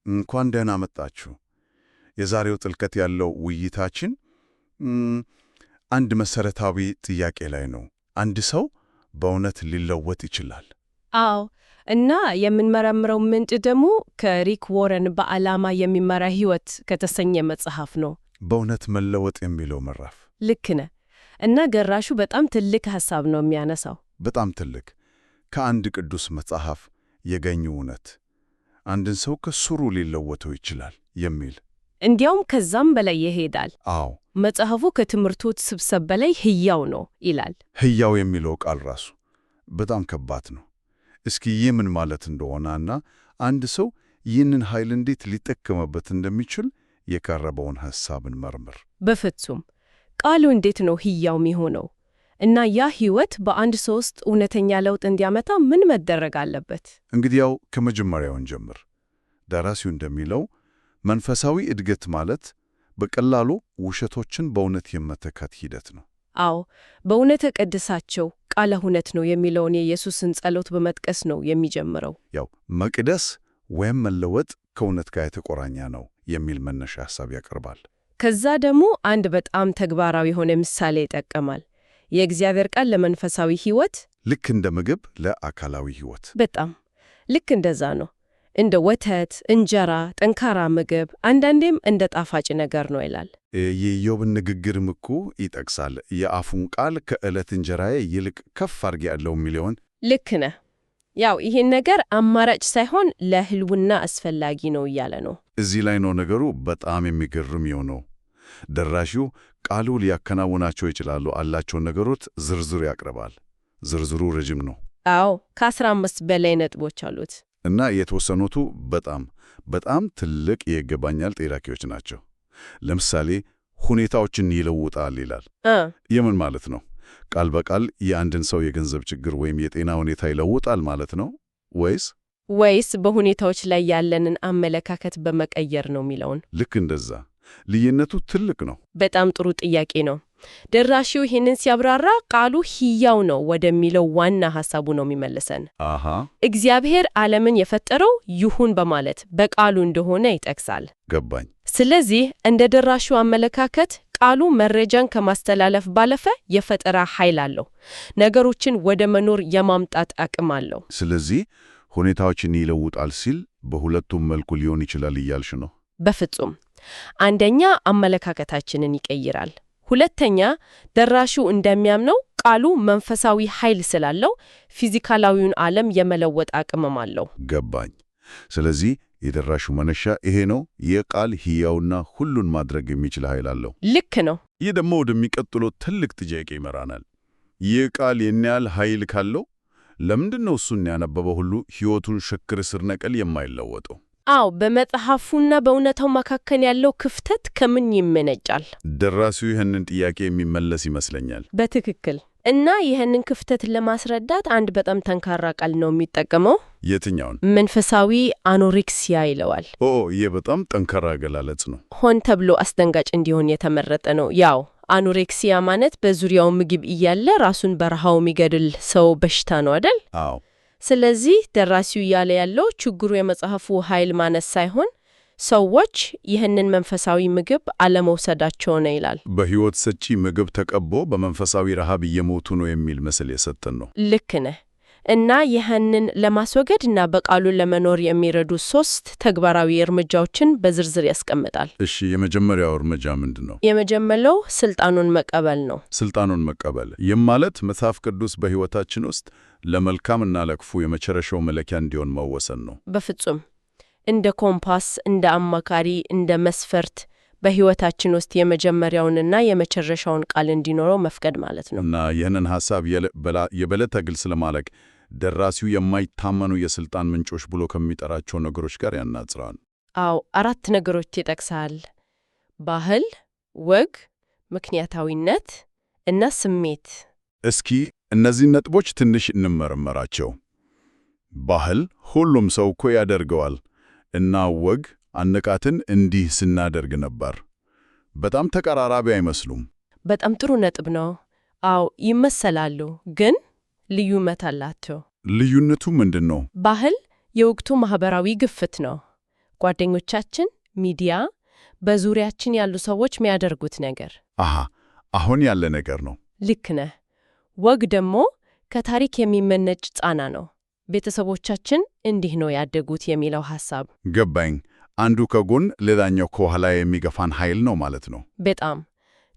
እንኳን ደህና መጣችሁ። የዛሬው ጥልቀት ያለው ውይይታችን አንድ መሰረታዊ ጥያቄ ላይ ነው። አንድ ሰው በእውነት ሊለወጥ ይችላል? አዎ፣ እና የምንመረምረው ምንጭ ደግሞ ከሪክ ዎረን በዓላማ የሚመራ ሕይወት ከተሰኘ መጽሐፍ ነው። በእውነት መለወጥ የሚለው ምዕራፍ። ልክ ነህ። እና ገራሹ በጣም ትልቅ ሐሳብ ነው የሚያነሳው። በጣም ትልቅ፣ ከአንድ ቅዱስ መጽሐፍ የገኙ እውነት አንድን ሰው ከስሩ ሊለወጠው ይችላል የሚል እንዲያውም ከዛም በላይ ይሄዳል። አዎ፣ መጽሐፉ ከትምህርቱ ስብስብ በላይ ሕያው ነው ይላል። ሕያው የሚለው ቃል ራሱ በጣም ከባድ ነው። እስኪ ይህ ምን ማለት እንደሆነና አንድ ሰው ይህንን ኃይል እንዴት ሊጠቀምበት እንደሚችል የቀረበውን ሐሳብ እንመርምር። በፍጹም ቃሉ እንዴት ነው ሕያው የሚሆነው? እና ያ ሕይወት በአንድ ሰው ውስጥ እውነተኛ ለውጥ እንዲያመጣ ምን መደረግ አለበት? እንግዲያው ከመጀመሪያው እንጀምር። ደራሲው እንደሚለው መንፈሳዊ እድገት ማለት በቀላሉ ውሸቶችን በእውነት የመተካት ሂደት ነው። አዎ፣ በእውነተ ቀድሳቸው ቃለ እውነት ነው የሚለውን የኢየሱስን ጸሎት በመጥቀስ ነው የሚጀምረው። ያው መቅደስ ወይም መለወጥ ከእውነት ጋር የተቆራኘ ነው የሚል መነሻ ሐሳብ ያቀርባል። ከዛ ደግሞ አንድ በጣም ተግባራዊ የሆነ ምሳሌ ይጠቀማል። የእግዚአብሔር ቃል ለመንፈሳዊ ሕይወት ልክ እንደ ምግብ ለአካላዊ ሕይወት በጣም ልክ እንደዛ ነው። እንደ ወተት፣ እንጀራ፣ ጠንካራ ምግብ፣ አንዳንዴም እንደ ጣፋጭ ነገር ነው ይላል። የኢዮብን ንግግርም እኮ ይጠቅሳል። የአፉን ቃል ከዕለት እንጀራዬ ይልቅ ከፍ አድርጌ ያለው የሚለውን። ልክ ነህ። ያው ይህን ነገር አማራጭ ሳይሆን ለሕልውና አስፈላጊ ነው እያለ ነው። እዚህ ላይ ነው ነገሩ በጣም የሚገርም የሆነው። ደራሺው ቃሉ ሊያከናውናቸው ይችላሉ አላቸውን ነገሮች ዝርዝር ያቀርባል። ዝርዝሩ ረጅም ነው። አዎ፣ ከ15 በላይ ነጥቦች አሉት። እና የተወሰኑቱ በጣም ትልቅ የይገባኛል ጥያቄዎች ናቸው። ለምሳሌ ሁኔታዎችን ይለውጣል ይላል። የምን ማለት ነው? ቃል በቃል የአንድን ሰው የገንዘብ ችግር ወይም የጤና ሁኔታ ይለውጣል ማለት ነው ወይስ በሁኔታዎች ላይ ያለንን አመለካከት በመቀየር ነው የሚለውን? ልክ እንደዛ። ልዩነቱ ትልቅ ነው። በጣም ጥሩ ጥያቄ ነው። ደራሺው ይህንን ሲያብራራ ቃሉ ሕያው ነው ወደሚለው ዋና ሐሳቡ ነው የሚመልሰን። እግዚአብሔር ዓለምን የፈጠረው ይሁን በማለት በቃሉ እንደሆነ ይጠቅሳል። ገባኝ። ስለዚህ እንደ ደራሺው አመለካከት ቃሉ መረጃን ከማስተላለፍ ባለፈ የፈጠራ ኃይል አለው። ነገሮችን ወደ መኖር የማምጣት አቅም አለው። ስለዚህ ሁኔታዎችን ይለውጣል ሲል በሁለቱም መልኩ ሊሆን ይችላል እያልሽ ነው? በፍጹም። አንደኛ አመለካከታችንን ይቀይራል። ሁለተኛ ደራሹ እንደሚያምነው ቃሉ መንፈሳዊ ኃይል ስላለው ፊዚካላዊውን ዓለም የመለወጥ አቅምም አለው። ገባኝ። ስለዚህ የደራሹ መነሻ ይሄ ነው። የቃል ሕያውና ሁሉን ማድረግ የሚችል ኃይል አለው። ልክ ነው። ይህ ደግሞ ወደሚቀጥለው ትልቅ ጥያቄ ይመራናል። ይህ ቃል የኔ ያህል ኃይል ካለው ለምንድን ነው እሱን ያነበበው ሁሉ ሕይወቱን ሽክር ስር ነቀል የማይለወጠው? አዎ፣ በመጽሐፉና በእውነታው መካከል ያለው ክፍተት ከምን ይመነጫል? ደራሲው ይህንን ጥያቄ የሚመለስ ይመስለኛል። በትክክል። እና ይህንን ክፍተት ለማስረዳት አንድ በጣም ጠንካራ ቃል ነው የሚጠቀመው። የትኛውን? መንፈሳዊ አኖሬክሲያ ይለዋል። ይህ በጣም ጠንካራ አገላለጽ ነው። ሆን ተብሎ አስደንጋጭ እንዲሆን የተመረጠ ነው። ያው አኖሬክሲያ ማለት በዙሪያው ምግብ እያለ ራሱን በረሃው የሚገድል ሰው በሽታ ነው አይደል? አዎ። ስለዚህ ደራሲው እያለ ያለው ችግሩ የመጽሐፉ ኃይል ማነስ ሳይሆን ሰዎች ይህንን መንፈሳዊ ምግብ አለመውሰዳቸው ነው ይላል። በሕይወት ሰጪ ምግብ ተቀቦ በመንፈሳዊ ረሃብ እየሞቱ ነው የሚል ምስል የሰጠን ነው። ልክ ነህ። እና ይህንን ለማስወገድ እና በቃሉ ለመኖር የሚረዱ 3 ተግባራዊ እርምጃዎችን በዝርዝር ያስቀምጣል። እሺ፣ የመጀመሪያው እርምጃ ምንድን ነው? የመጀመሪያው ስልጣኑን መቀበል ነው። ስልጣኑን መቀበል ይህም ማለት መጽሐፍ ቅዱስ በሕይወታችን ውስጥ ለመልካምና ለክፉ የመጨረሻው መለኪያ እንዲሆን መወሰን ነው። በፍጹም እንደ ኮምፓስ፣ እንደ አማካሪ፣ እንደ መስፈርት በሕይወታችን ውስጥ የመጀመሪያውንና የመጨረሻውን ቃል እንዲኖረው መፍቀድ ማለት ነው። እና ይህንን ሐሳብ የበለጠ ግልጽ ለማድረግ ደራሲው የማይታመኑ የሥልጣን ምንጮች ብሎ ከሚጠራቸው ነገሮች ጋር ያናጽራል። አዎ፣ 4 ነገሮች ይጠቅሳል። ባህል፣ ወግ፣ ምክንያታዊነት እና ስሜት። እስኪ እነዚህን ነጥቦች ትንሽ እንመረመራቸው። ባህል ሁሉም ሰው እኮ ያደርገዋል። እና ወግ አነቃትን እንዲህ ስናደርግ ነበር። በጣም ተቀራራቢ አይመስሉም? በጣም ጥሩ ነጥብ ነው። አዎ ይመሰላሉ፣ ግን ልዩነት አላቸው። ልዩነቱ ምንድን ነው? ባህል የወቅቱ ማህበራዊ ግፍት ነው። ጓደኞቻችን፣ ሚዲያ፣ በዙሪያችን ያሉ ሰዎች የሚያደርጉት ነገር። አሁን ያለ ነገር ነው። ልክ ነህ። ወግ ደግሞ ከታሪክ የሚመነጭ ጫና ነው። ቤተሰቦቻችን እንዲህ ነው ያደጉት የሚለው ሐሳብ ገባኝ። አንዱ ከጎን ሌላኛው ከኋላ የሚገፋን ኃይል ነው ማለት ነው። በጣም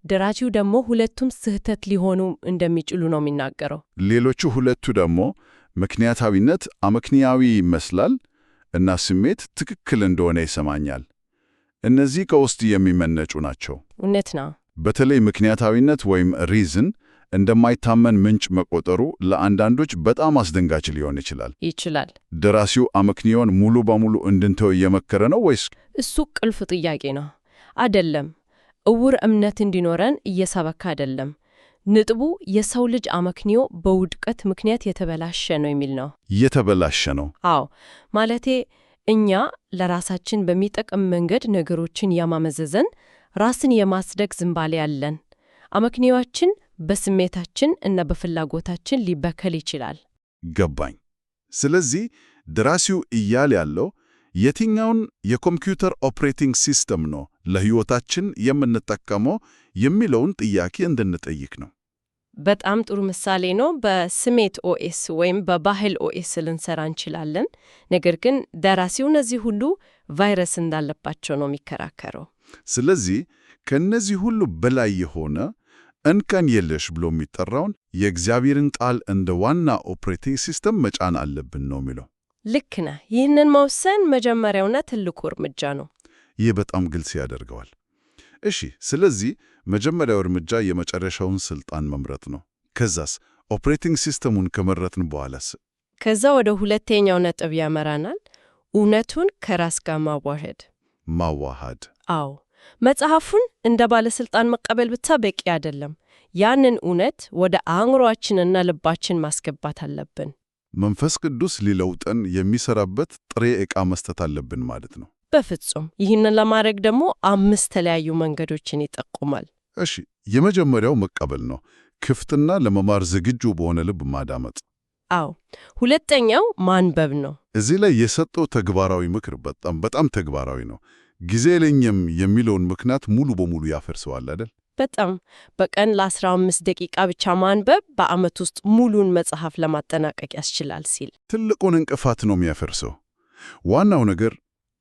ደራሲው ደግሞ ሁለቱም ስህተት ሊሆኑ እንደሚችሉ ነው የሚናገረው። ሌሎቹ ሁለቱ ደግሞ ምክንያታዊነት አመክንያዊ ይመስላል እና ስሜት ትክክል እንደሆነ ይሰማኛል። እነዚህ ከውስጥ የሚመነጩ ናቸው። እውነት ነው። በተለይ ምክንያታዊነት ወይም ሪዝን እንደማይታመን ምንጭ መቆጠሩ ለአንዳንዶች በጣም አስደንጋጭ ሊሆን ይችላል። ደራሲው አመክንዮን ሙሉ በሙሉ እንድንተው እየመከረ ነው ወይስ? እሱ ቁልፍ ጥያቄ ነው። አይደለም። እውር እምነት እንዲኖረን እየሰበከ አይደለም። ነጥቡ የሰው ልጅ አመክንዮ በውድቀት ምክንያት የተበላሸ ነው የሚል ነው። የተበላሸ ነው? አዎ። ማለቴ እኛ ለራሳችን በሚጠቅም መንገድ ነገሮችን ያማመዘዘን ራስን የማስደግ ዝንባሌ ያለን። አመክንዮአችን በስሜታችን እና በፍላጎታችን ሊበከል ይችላል። ገባኝ። ስለዚህ ደራሲው እያለ ያለው የትኛውን የኮምፒውተር ኦፕሬቲንግ ሲስተም ነው ለሕይወታችን የምንጠቀመው የሚለውን ጥያቄ እንድንጠይቅ ነው። በጣም ጥሩ ምሳሌ ነው። በስሜት ኦኤስ ወይም በባህል ኦኤስ ልንሰራ እንችላለን። ነገር ግን ደራሲው እነዚህ ሁሉ ቫይረስ እንዳለባቸው ነው የሚከራከረው። ስለዚህ ከእነዚህ ሁሉ በላይ የሆነ እንከን የለሽ ብሎ የሚጠራውን የእግዚአብሔርን ቃል እንደ ዋና ኦፕሬቲንግ ሲስተም መጫን አለብን ነው የሚለው። ልክ ነህ። ይህንን መወሰን መጀመሪያውና ትልቁ እርምጃ ነው። ይህ በጣም ግልጽ ያደርገዋል። እሺ፣ ስለዚህ መጀመሪያው እርምጃ የመጨረሻውን ስልጣን መምረጥ ነው። ከዛስ ኦፕሬቲንግ ሲስተሙን ከመረጥን በኋላስ? ከዛ ወደ ሁለተኛው ነጥብ ያመራናል። እውነቱን ከራስ ጋር ማዋሃድ። አዎ፣ መጽሐፉን እንደ ባለስልጣን መቀበል ብቻ በቂ አይደለም። ያንን እውነት ወደ አእምሮአችንና ልባችን ማስገባት አለብን። መንፈስ ቅዱስ ሊለውጠን የሚሰራበት ጥሬ ዕቃ መስጠት አለብን ማለት ነው። በፍጹም። ይህንን ለማድረግ ደግሞ 5 ተለያዩ መንገዶችን ይጠቁማል። እሺ፣ የመጀመሪያው መቀበል ነው። ክፍትና ለመማር ዝግጁ በሆነ ልብ ማዳመጥ። አዎ። ሁለተኛው ማንበብ ነው። እዚህ ላይ የሰጠው ተግባራዊ ምክር በጣም ተግባራዊ ነው። ጊዜ የለኝም የሚለውን ምክንያት ሙሉ በሙሉ ያፈርሰዋል አይደል? በጣም በቀን ለ15 ደቂቃ ብቻ ማንበብ በዓመት ውስጥ ሙሉን መጽሐፍ ለማጠናቀቅ ያስችላል ሲል ትልቁን እንቅፋት ነው የሚያፈርሰው። ዋናው ነገር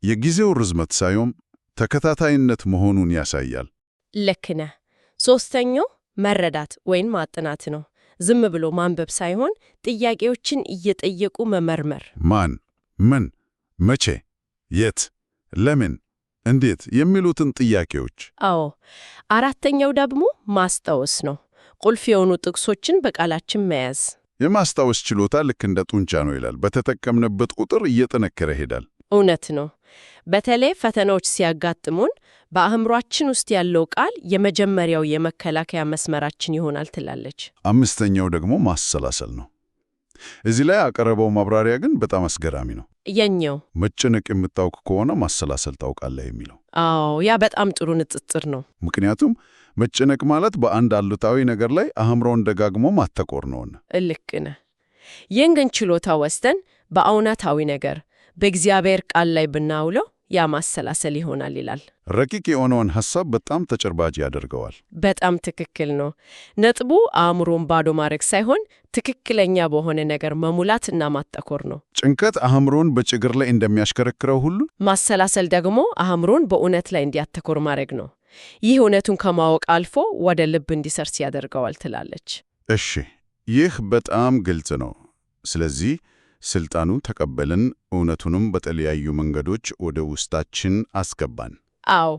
የጊዜው ርዝመት ሳይሆን ተከታታይነት መሆኑን ያሳያል። ልክ ነህ። ሦስተኛው መረዳት ወይም ማጥናት ነው። ዝም ብሎ ማንበብ ሳይሆን ጥያቄዎችን እየጠየቁ መመርመር። ማን፣ ምን፣ መቼ፣ የት፣ ለምን፣ እንዴት የሚሉትን ጥያቄዎች። አዎ። አራተኛው ደግሞ ማስታወስ ነው። ቁልፍ የሆኑ ጥቅሶችን በቃላችን መያዝ። የማስታወስ ችሎታ ልክ እንደ ጡንቻ ነው ይላል። በተጠቀምንበት ቁጥር እየጠነከረ ይሄዳል። እውነት ነው። በተለይ ፈተናዎች ሲያጋጥሙን በአእምሯችን ውስጥ ያለው ቃል የመጀመሪያው የመከላከያ መስመራችን ይሆናል ትላለች። አምስተኛው ደግሞ ማሰላሰል ነው። እዚህ ላይ ያቀረበው ማብራሪያ ግን በጣም አስገራሚ ነው። የኛው መጨነቅ የምታውቅ ከሆነ ማሰላሰል ታውቃለህ የሚለው። አዎ፣ ያ በጣም ጥሩ ንጽጽር ነው። ምክንያቱም መጨነቅ ማለት በአንድ አሉታዊ ነገር ላይ አእምሮን ደጋግሞ ማተኮር ነውና። ልክ ነህ። ይህን ግን ችሎታ ወስደን በእውነታዊ ነገር በእግዚአብሔር ቃል ላይ ብናውለው ያ ማሰላሰል ይሆናል ይላል። ረቂቅ የሆነውን ሐሳብ በጣም ተጨባጭ ያደርገዋል። በጣም ትክክል ነው። ነጥቡ አእምሮን ባዶ ማድረግ ሳይሆን ትክክለኛ በሆነ ነገር መሙላት እና ማተኮር ነው። ጭንቀት አእምሮን በችግር ላይ እንደሚያሽከረክረው ሁሉ ማሰላሰል ደግሞ አእምሮን በእውነት ላይ እንዲያተኮር ማድረግ ነው። ይህ እውነቱን ከማወቅ አልፎ ወደ ልብ እንዲሰርጽ ያደርገዋል ትላለች። እሺ፣ ይህ በጣም ግልጽ ነው። ስለዚህ ስልጣኑን ተቀበልን፣ እውነቱንም በተለያዩ መንገዶች ወደ ውስጣችን አስገባን። አዎ።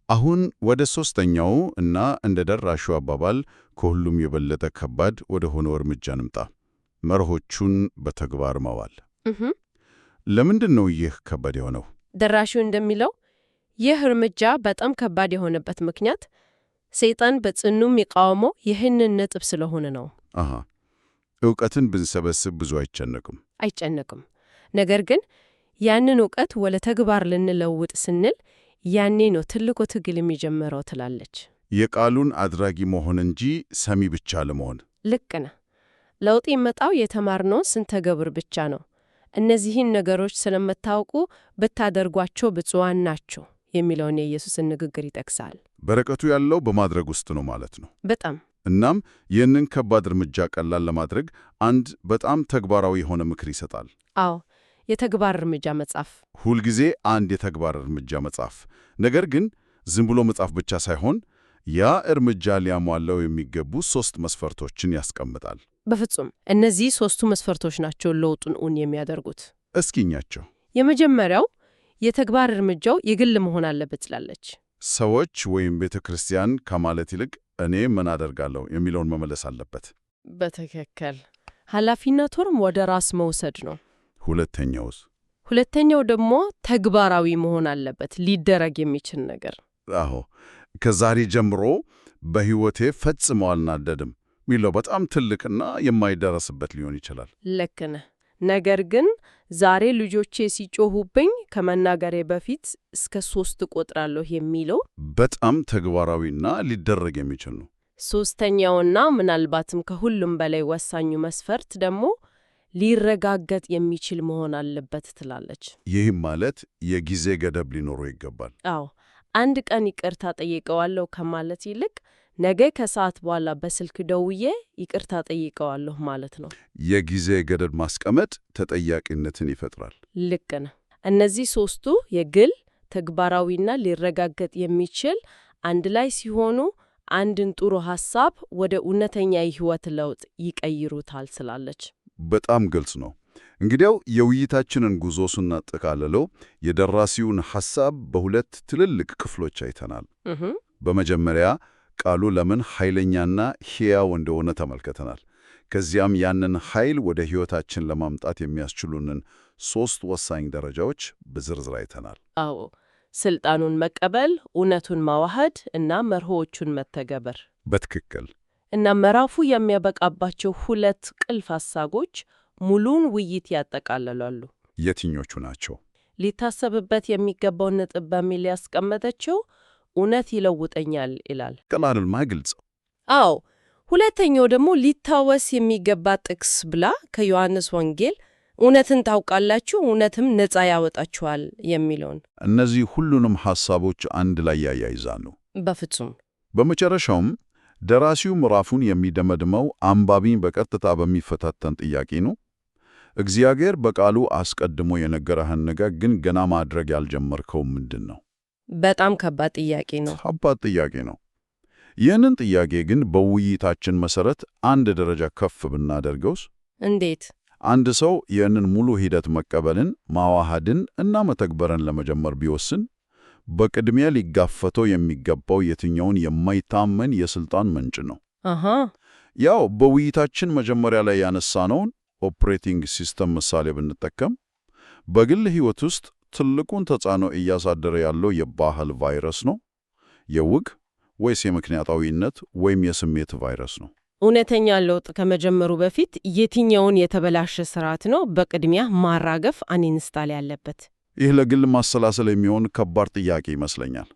አሁን ወደ ሦስተኛው እና እንደ ደራሹ አባባል ከሁሉም የበለጠ ከባድ ወደ ሆነው እርምጃ እንምጣ። መርሆቹን በተግባር ማዋል። ለምንድን ነው ይህ ከባድ የሆነው? ደራሹ እንደሚለው ይህ እርምጃ በጣም ከባድ የሆነበት ምክንያት ሰይጣን በጽኑ የሚቃወመው ይህንን ነጥብ ስለሆነ ነው። ዕውቀትን ብንሰበስብ ብዙ አይጨነቅም። ነገር ግን ያንን ዕውቀት ወደ ተግባር ልንለውጥ ስንል ያኔ ነው ትልቁ ትግል የሚጀምረው ትላለች። የቃሉን አድራጊ መሆን እንጂ ሰሚ ብቻ ለመሆን። ልክ ነህ። ለውጥ የመጣው የተማርነውን ስንተገብር ብቻ ነው እነዚህን ነገሮች ስለምታውቁ ብታደርጓቸው ብፁዓን ናቸው የሚለውን የኢየሱስን ንግግር ይጠቅሳል። በረከቱ ያለው በማድረግ ውስጥ ነው ማለት ነው። በጣም እናም ይህንን ከባድ እርምጃ ቀላል ለማድረግ አንድ በጣም ተግባራዊ የሆነ ምክር ይሰጣል። አዎ፣ የተግባር እርምጃ መጻፍ። ሁልጊዜ አንድ የተግባር እርምጃ መጻፍ፣ ነገር ግን ዝም ብሎ መጻፍ ብቻ ሳይሆን ያ እርምጃ ሊያሟላው የሚገቡ 3 መስፈርቶችን ያስቀምጣል። በፍጹም እነዚህ 3ቱ መስፈርቶች ናቸው ለውጡን እውን የሚያደርጉት። እስኪኛቸው። የመጀመሪያው የተግባር እርምጃው የግል መሆን አለበት ትላለች። ሰዎች ወይም ቤተ ክርስቲያን ከማለት ይልቅ እኔ ምን አደርጋለሁ የሚለውን መመለስ አለበት። በትክክል ኃላፊነቱንም ወደ ራስ መውሰድ ነው። ሁለተኛውስ? ሁለተኛው ደግሞ ተግባራዊ መሆን አለበት፣ ሊደረግ የሚችል ነገር። አዎ፣ ከዛሬ ጀምሮ በሕይወቴ ፈጽሞ አልናደድም ሚለው በጣም ትልቅና የማይደረስበት ሊሆን ይችላል። ልክ ነህ። ነገር ግን ዛሬ ልጆቼ ሲጮሁብኝ ከመናገሬ በፊት እስከ 3 እቆጥራለሁ የሚለው በጣም ተግባራዊና ሊደረግ የሚችል ነው። ሶስተኛውና ምናልባትም ከሁሉም በላይ ወሳኙ መስፈርት ደግሞ ሊረጋገጥ የሚችል መሆን አለበት ትላለች። ይህም ማለት የጊዜ ገደብ ሊኖረው ይገባል። አዎ፣ አንድ ቀን ይቅርታ ጠይቀዋለሁ ከማለት ይልቅ ነገ ከሰዓት በኋላ በስልክ ደውዬ ይቅርታ ጠይቀዋለሁ ማለት ነው። የጊዜ ገደብ ማስቀመጥ ተጠያቂነትን ይፈጥራል። ልክ ነህ። እነዚህ 3ቱ የግል ተግባራዊና ሊረጋገጥ የሚችል አንድ ላይ ሲሆኑ አንድን ጥሩ ሐሳብ ወደ እውነተኛ የሕይወት ለውጥ ይቀይሩታል ስላለች በጣም ግልጽ ነው። እንግዲያው የውይይታችንን ጉዞ ስናጠቃልለው የደራሲውን ሐሳብ በሁለት ትልልቅ ክፍሎች አይተናል። በመጀመሪያ ቃሉ ለምን ኃይለኛና ሕያው እንደሆነ ተመልክተናል። ከዚያም ያንን ኃይል ወደ ሕይወታችን ለማምጣት የሚያስችሉንን 3 ወሳኝ ደረጃዎች በዝርዝር አይተናል። አዎ፣ ስልጣኑን መቀበል፣ እውነቱን ማዋሃድ እና መርሆዎቹን መተግበር። በትክክል። እና ምዕራፉ የሚያበቃባቸው 2 ቁልፍ ሐሳቦች ሙሉውን ውይይት ያጠቃልላሉ። የትኞቹ ናቸው? ሊታሰብበት የሚገባው ነጥብ በሚል ያስቀመጠችው እውነት ይለውጠኛል ይላል። ቀላልና ግልጽ። አዎ። ሁለተኛው ደግሞ ሊታወስ የሚገባ ጥቅስ ብላ ከዮሐንስ ወንጌል እውነትን ታውቃላችሁ፣ እውነትም ነፃ ያወጣችኋል የሚለውን። እነዚህ ሁሉንም ሐሳቦች አንድ ላይ ያያይዛሉ። በፍጹም። በመጨረሻውም ደራሲው ምዕራፉን የሚደመድመው አንባቢን በቀጥታ በሚፈታተን ጥያቄ ነው። እግዚአብሔር በቃሉ አስቀድሞ የነገረህን ነገር ግን ገና ማድረግ ያልጀመርከው ምንድን ነው? በጣም ከባድ ጥያቄ ነው። ከባድ ጥያቄ ነው። ይህንን ጥያቄ ግን በውይይታችን መሰረት አንድ ደረጃ ከፍ ብናደርገውስ? እንዴት? አንድ ሰው ይህንን ሙሉ ሂደት መቀበልን፣ ማዋሃድን እና መተግበርን ለመጀመር ቢወስን በቅድሚያ ሊጋፈተው የሚገባው የትኛውን የማይታመን የስልጣን ምንጭ ነው? ያው በውይይታችን መጀመሪያ ላይ ያነሳነውን ኦፕሬቲንግ ሲስተም ምሳሌ ብንጠቀም በግል ሕይወት ውስጥ ትልቁን ተጽዕኖ እያሳደረ ያለው የባህል ቫይረስ ነው? የውግ ወይስ የምክንያታዊነት ወይም የስሜት ቫይረስ ነው? እውነተኛ ለውጥ ከመጀመሩ በፊት የትኛውን የተበላሸ ስርዓት ነው በቅድሚያ ማራገፍ አንኢንስታል ያለበት? ይህ ለግል ማሰላሰል የሚሆን ከባድ ጥያቄ ይመስለኛል።